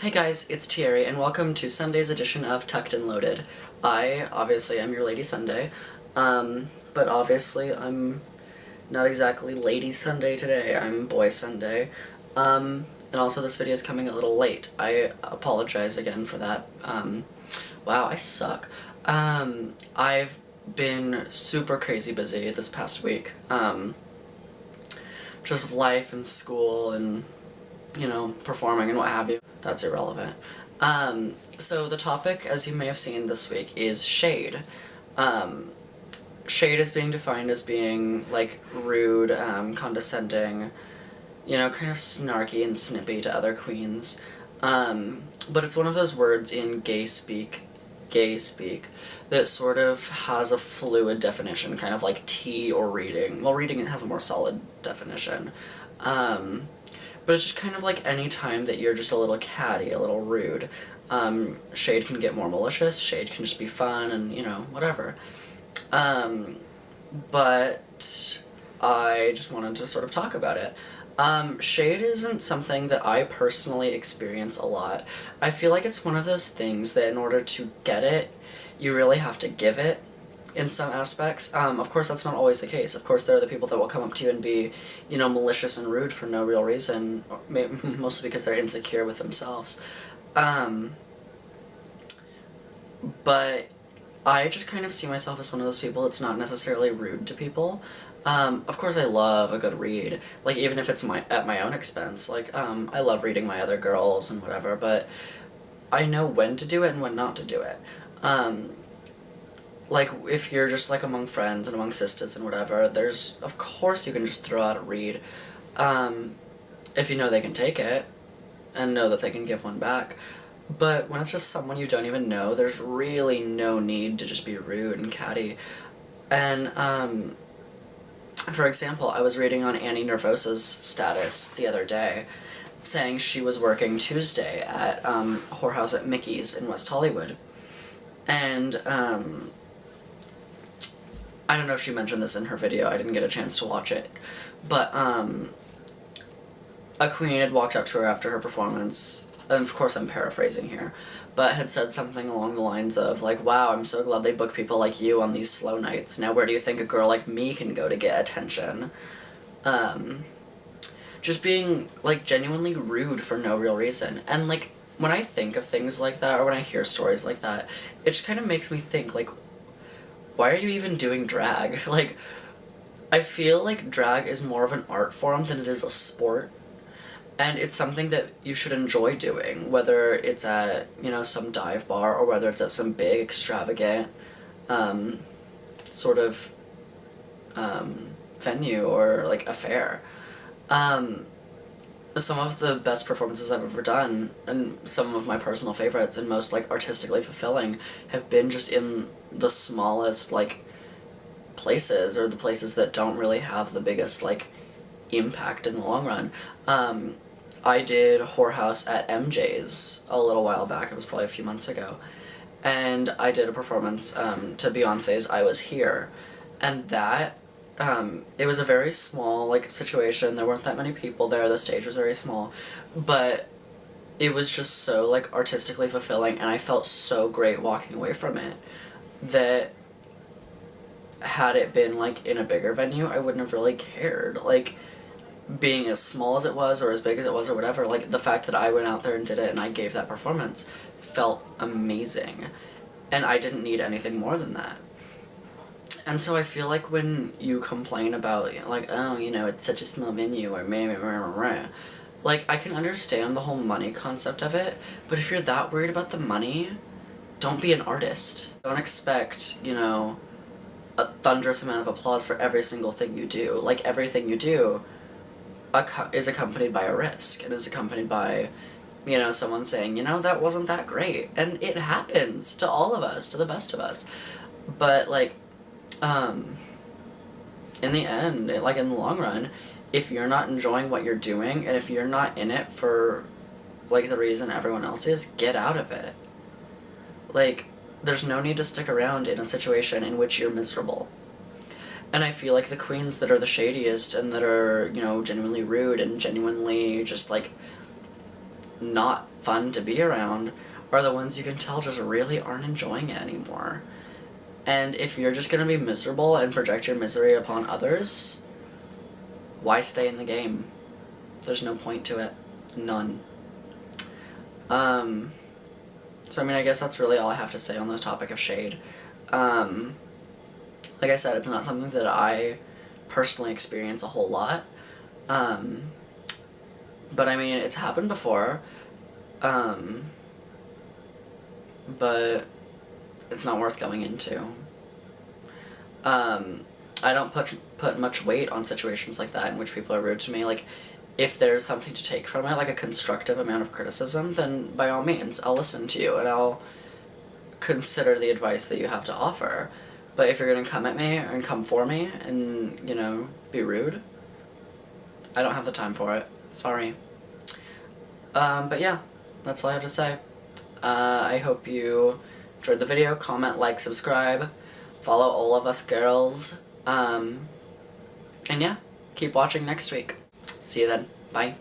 Hey guys, it's Thierry, and welcome to Sunday's edition of Tucked and Loaded. I, obviously, am your Lady Sunday, but obviously I'm not exactly Lady Sunday today, I'm Boy Sunday. And also this video is coming a little late. I apologize again for that. Wow, I suck. I've been super crazy busy this past week, just with life and school and, you know, performing and what have you. That's irrelevant. So the topic, as you may have seen this week, is shade. Shade is being defined as being, like, rude, condescending, you know, kind of snarky and snippy to other queens. But it's one of those words in gay speak, that sort of has a fluid definition, kind of like tea or reading. Well, reading has a more solid definition. But it's just kind of like any time that you're just a little catty, a little rude. Shade can get more malicious, shade can just be fun and, you know, whatever. But I just wanted to sort of talk about it. Shade isn't something that I personally experience a lot. I feel like it's one of those things that in order to get it, you really have to give it in some aspects. Of course, that's not always the case. Of course, there are the people that will come up to you and be, you know, malicious and rude for no real reason, mostly because they're insecure with themselves. But I just kind of see myself as one of those people that's not necessarily rude to people. Of course I love a good read, like, even if it's at my own expense. Like, I love reading my other girls and whatever, but I know when to do it and when not to do it. Like, if you're just, like, among friends and among sisters and whatever, of course you can just throw out a read, if you know they can take it, and know that they can give one back. But when it's just someone you don't even know, there's really no need to just be rude and catty. And, for example, I was reading on Annie Nervosa's status the other day, saying she was working Tuesday at, Whorehouse at Mickey's in West Hollywood. And, I don't know if she mentioned this in her video, I didn't get a chance to watch it, but, a queen had walked up to her after her performance, and of course I'm paraphrasing here, but had said something along the lines of, like, wow, I'm so glad they book people like you on these slow nights. Now where do you think a girl like me can go to get attention? Just being, like, genuinely rude for no real reason. And, like, when I think of things like that, or when I hear stories like that, it just kind of makes me think, like, why are you even doing drag? Like, I feel like drag is more of an art form than it is a sport. And it's something that you should enjoy doing, whether it's at, you know, some dive bar or whether it's at some big, extravagant, sort of, venue or, like, affair. Some of the best performances I've ever done, and some of my personal favorites and most, like, artistically fulfilling, have been just in the smallest, like, places, or the places that don't really have the biggest, like, impact in the long run. I did Whorehouse at MJ's a little while back, it was probably a few months ago, and I did a performance, to Beyonce's I Was Here, and that, it was a very small, like, situation, there weren't that many people there, the stage was very small, but it was just so, like, artistically fulfilling, and I felt so great walking away from it, that had it been, like, in a bigger venue, I wouldn't have really cared. Like, being as small as it was, or as big as it was, or whatever, like, the fact that I went out there and did it and I gave that performance felt amazing. And I didn't need anything more than that. And so I feel like when you complain about, like, oh, you know, it's such a small venue, or meh, like, I can understand the whole money concept of it, but if you're that worried about the money, don't be an artist. Don't expect, you know, a thunderous amount of applause for every single thing you do. Like, everything you do is accompanied by a risk, and is accompanied by, you know, someone saying, you know, that wasn't that great. And it happens to all of us, to the best of us. But, like, in the end, like, in the long run, if you're not enjoying what you're doing, and if you're not in it for, like, the reason everyone else is, get out of it. Like, there's no need to stick around in a situation in which you're miserable. And I feel like the queens that are the shadiest and that are, you know, genuinely rude and genuinely just, like, not fun to be around are the ones you can tell just really aren't enjoying it anymore. And if you're just gonna be miserable and project your misery upon others, why stay in the game? There's no point to it. None. So I mean, I guess that's really all I have to say on the topic of shade. Like I said, it's not something that I personally experience a whole lot. But I mean, it's happened before. But it's not worth going into. I don't put much weight on situations like that in which people are rude to me. Like, if there's something to take from it, like a constructive amount of criticism, then by all means, I'll listen to you and I'll consider the advice that you have to offer. But if you're gonna come at me and come for me and, you know, be rude, I don't have the time for it. Sorry. But yeah, that's all I have to say. I hope you enjoyed the video. Comment, like, subscribe, follow all of us girls. And yeah, keep watching next week. See you then. Bye.